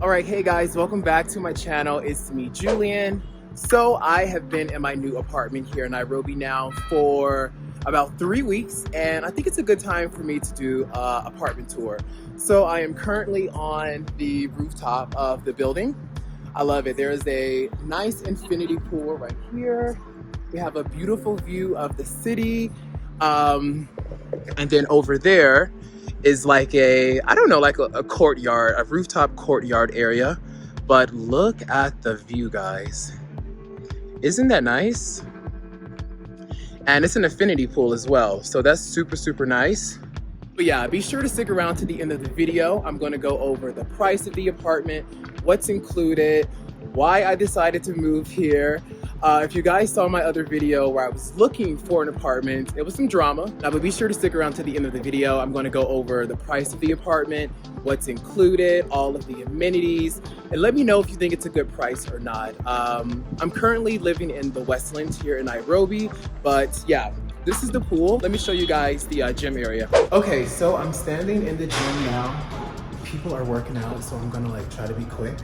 All right, hey guys, welcome back to my channel. It's me, Julian. So I have been in my new apartment here in Nairobi now for about 3 weeks, and I think it's a good time for me to do an apartment tour. So I am currently on the rooftop of the building. I love it. There is a nice infinity pool right here. We have a beautiful view of the city. And then over there is like I don't know, like a courtyard, a rooftop courtyard area. But look at the view, guys. Isn't that nice? And it's an infinity pool as well. So that's super, super nice. But yeah, be sure to stick around to the end of the video. I'm going to go over the price of the apartment, what's included, why I decided to move here. If you guys saw my other video where I was looking for an apartment, it was some drama. Now, but be sure to stick around to the end of the video. I'm going to go over the price of the apartment, what's included, all of the amenities, and let me know if you think it's a good price or not. I'm currently living in the Westlands here in Nairobi, but yeah, this is the pool. Let me show you guys the gym area. Okay, so I'm standing in the gym now. People are working out, so I'm gonna try to be quick.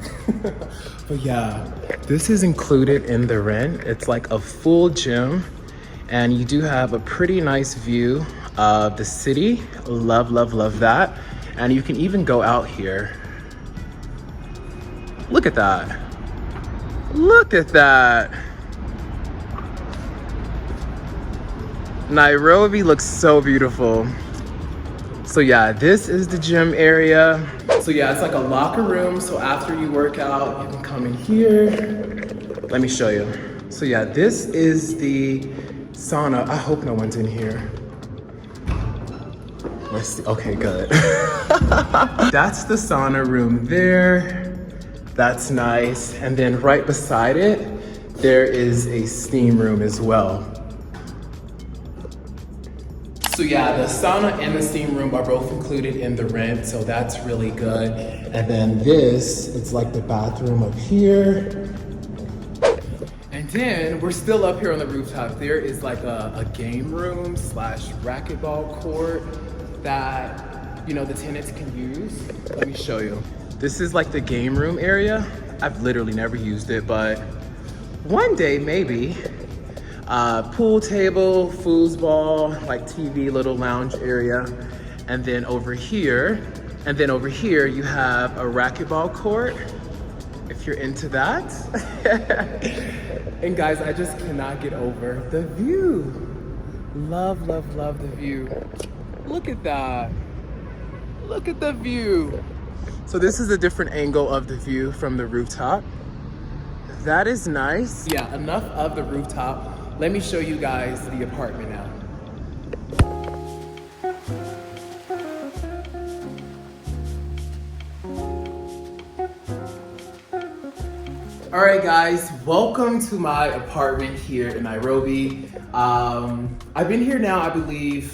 But yeah, this is included in the rent. It's like a full gym, and you do have a pretty nice view of the city. Love, love, love that. And you can even go out here. Look at that. Look at that. Nairobi looks so beautiful. So yeah, this is the gym area. So yeah, it's like a locker room. So after you work out, you can come in here. Let me show you. So yeah, this is the sauna. I hope no one's in here. Let's see. Okay, good. That's the sauna room there. That's nice. And then right beside it, there is a steam room as well. So yeah, the sauna and the steam room are both included in the rent, so that's really good. And then this, it's like the bathroom up here. And then we're still up here on the rooftop. There is like a game room slash racquetball court that, the tenants can use. Let me show you. This is like the game room area. I've literally never used it, but one day maybe. Pool table, foosball, like TV, little lounge area. And then over here you have a racquetball court, if you're into that. And guys, I just cannot get over the view. Love, love, love the view. Look at that. Look at the view. So this is a different angle of the view from the rooftop. That is nice. Yeah, enough of the rooftop. Let me show you guys the apartment now. All right, guys, welcome to my apartment here in Nairobi. I've been here now, I believe,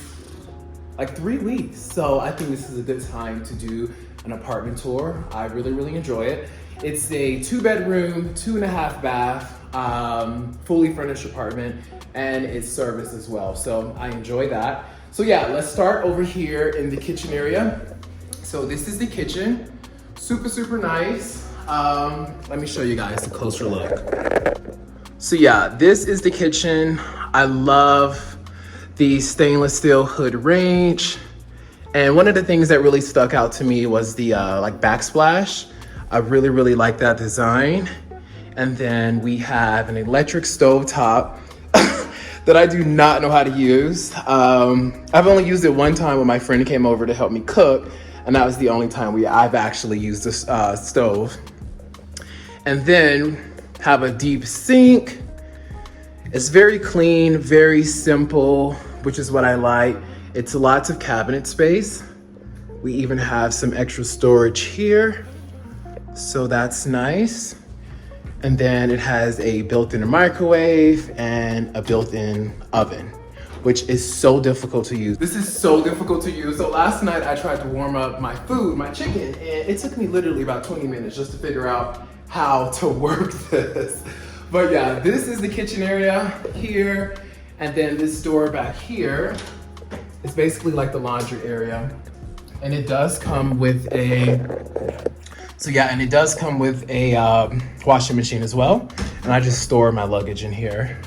like 3 weeks. So I think this is a good time to do an apartment tour. I really, really enjoy it. It's a 2-bedroom, 2.5 bath, fully furnished apartment, and it's serviced as well. So I enjoy that. So yeah, let's start over here in the kitchen area. So this is the kitchen, super, super nice. Let me show you guys a closer look. So yeah, this is the kitchen. I love the stainless steel hood range. And one of the things that really stuck out to me was the like backsplash. I really, really like that design. And then we have an electric stove top that I do not know how to use. I've only used it one time when my friend came over to help me cook, and that was the only time I've actually used this stove. And then have a deep sink. It's very clean, very simple, which is what I like. It's lots of cabinet space. We even have some extra storage here. So that's nice. And then it has a built-in microwave and a built-in oven, which is so difficult to use. This is so difficult to use. So last night I tried to warm up my food, my chicken, and it took me literally about 20 minutes just to figure out how to work this. But yeah, this is the kitchen area here. And then this door back here is basically like the laundry area. And it does come with a So yeah, and it does come with a washing machine as well. And I just store my luggage in here.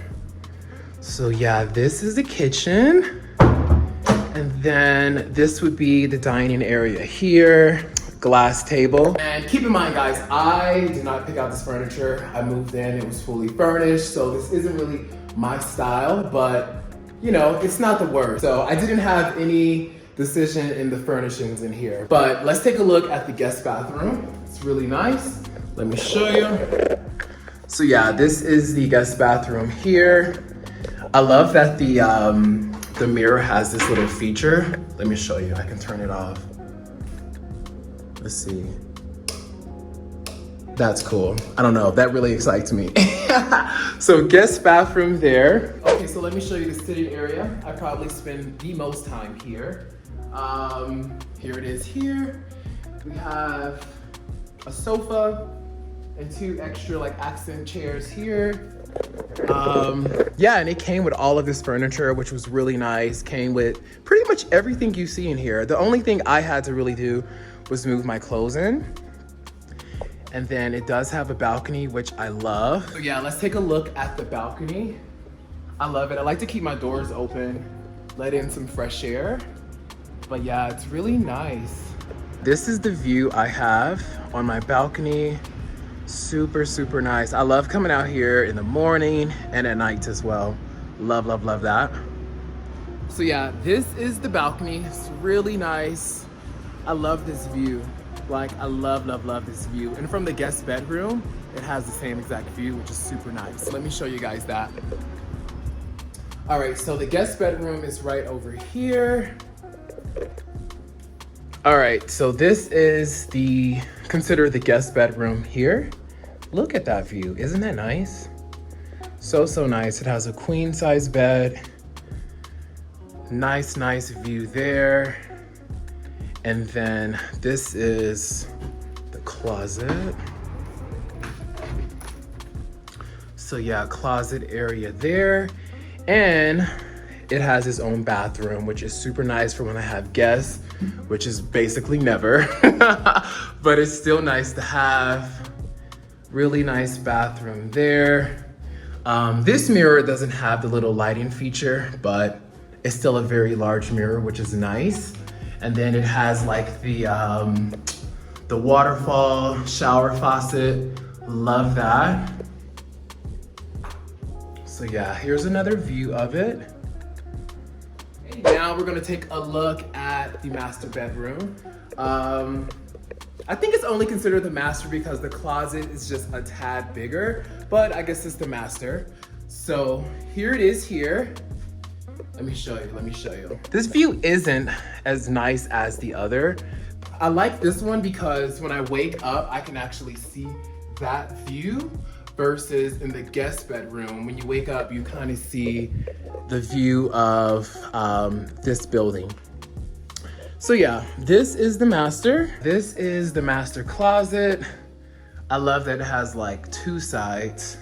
So yeah, this is the kitchen. And then this would be the dining area here, glass table. And keep in mind guys, I did not pick out this furniture. I moved in, it was fully furnished. So this isn't really my style, but you know, it's not the worst. So I didn't have any decision in the furnishings in here. But let's take a look at the guest bathroom. It's really nice. Let me show you. So yeah, this is the guest bathroom here. I love that the mirror has this little feature. Let me show you, I can turn it off. Let's see. That's cool. I don't know, that really excites me. So guest bathroom there. Okay, so let me show you the sitting area. I probably spend the most time here. Here it is here. We have a sofa and 2 extra like accent chairs here. Yeah, and it came with all of this furniture, which was really nice. Came with pretty much everything you see in here. The only thing I had to really do was move my clothes in. And then it does have a balcony, which I love. So yeah, let's take a look at the balcony. I love it. I like to keep my doors open, let in some fresh air. But yeah, it's really nice. This is the view I have on my balcony. Super, super nice. I love coming out here in the morning and at night as well. Love, love, love that. So yeah, this is the balcony. It's really nice. I love this view. Like, I love, love, love this view. And from the guest bedroom, it has the same exact view, which is super nice. Let me show you guys that. All right, so the guest bedroom is right over here. All right, so this is consider the guest bedroom here. Look at that view, isn't that nice? So, so nice. It has a queen size bed. Nice, nice view there. And then this is the closet. So yeah, closet area there. And it has its own bathroom, which is super nice for when I have guests, which is basically never. But it's still nice to have. Really nice bathroom there. This mirror doesn't have the little lighting feature, but it's still a very large mirror, which is nice. And then it has like the waterfall shower faucet. Love that. So yeah, here's another view of it. Now we're gonna take a look at the master bedroom. I think it's only considered the master because the closet is just a tad bigger, but I guess it's the master. So here it is here. Let me show you. This view isn't as nice as the other. I like this one because when I wake up, I can actually see that view versus in the guest bedroom. When you wake up, you kind of see the view of this building. So yeah, this is the master. This is the master closet. I love that it has like 2 sides,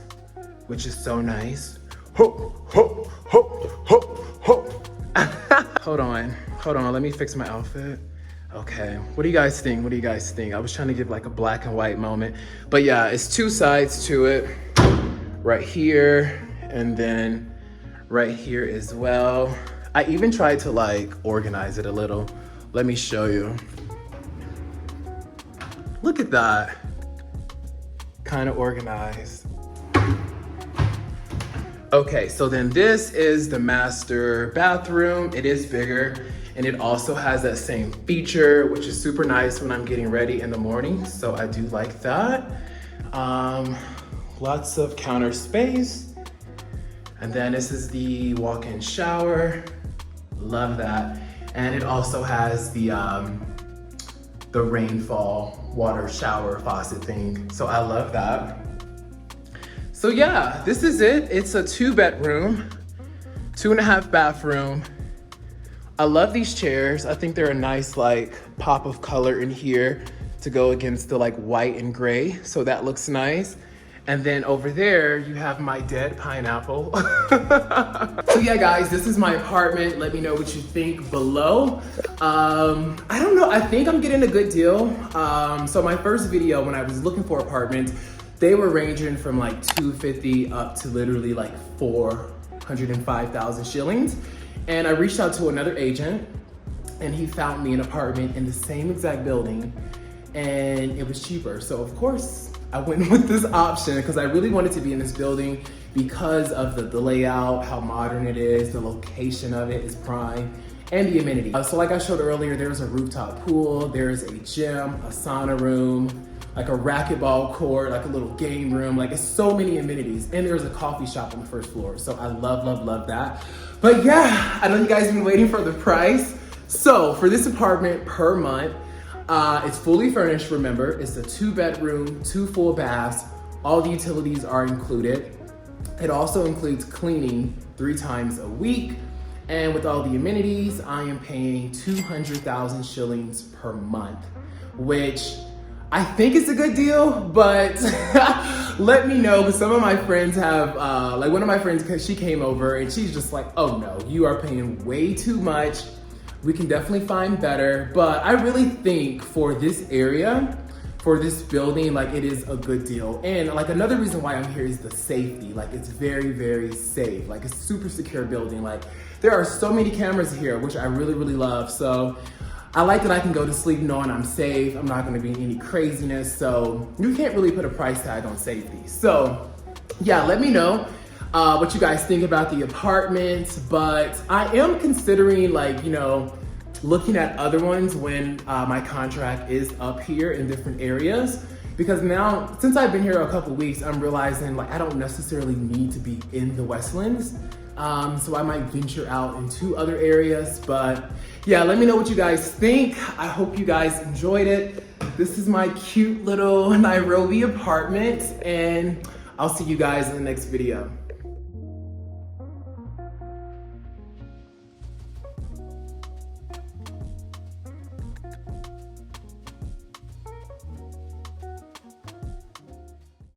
which is so nice. Ho, ho, ho, ho, ho. Hold on, let me fix my outfit. Okay, what do you guys think? I was trying to give like a black and white moment. But yeah, it's 2 sides to it. Right here, and then right here as well. I even tried to like organize it a little. Let me show you. Look at that. Kind of organized. Okay, so then this is the master bathroom. It is bigger, and it also has that same feature, which is super nice when I'm getting ready in the morning. So I do like that. Lots of counter space. And then this is the walk-in shower. Love that. And it also has the rainfall water shower faucet thing. So I love that. So yeah, this is it. It's a 2-bedroom, 2.5 bathroom. I love these chairs. I think they're a nice like pop of color in here to go against the like white and gray. So that looks nice. And then over there, you have my dead pineapple. So yeah, guys, this is my apartment. Let me know what you think below. I don't know, I think I'm getting a good deal. So my first video when I was looking for apartments, they were ranging from like 250 up to literally like 405,000 shillings. And I reached out to another agent and he found me an apartment in the same exact building and it was cheaper. So of course I went with this option because I really wanted to be in this building because of the layout, how modern it is, the location of it is prime, and the amenities. So like I showed earlier, there's a rooftop pool, there's a gym, a sauna room, like a racquetball court, like a little game room, like it's so many amenities. And there's a coffee shop on the first floor. So I love, love, love that. But yeah, I know you guys have been waiting for the price. So for this apartment per month, it's fully furnished, remember. It's a 2-bedroom, 2 full baths. All the utilities are included. It also includes cleaning 3 times a week. And with all the amenities, I am paying 200,000 shillings per month, which I think is a good deal, but let me know, because some of my friends have, like one of my friends, because she came over and she's just like, oh no, you are paying way too much. We can definitely find better, but I really think for this area, for this building, like it is a good deal. And like another reason why I'm here is the safety. Like it's very, very safe. Like it's a super secure building. Like there are so many cameras here, which I really, really love. So I like that I can go to sleep knowing I'm safe. I'm not gonna be in any craziness. So you can't really put a price tag on safety. So yeah, let me know what you guys think about the apartment. But I am considering like, you know, looking at other ones when my contract is up here in different areas. Because now, since I've been here a couple weeks, I'm realizing like I don't necessarily need to be in the Westlands. So I might venture out into other areas. But yeah, let me know what you guys think. I hope you guys enjoyed it. This is my cute little Nairobi apartment and I'll see you guys in the next video.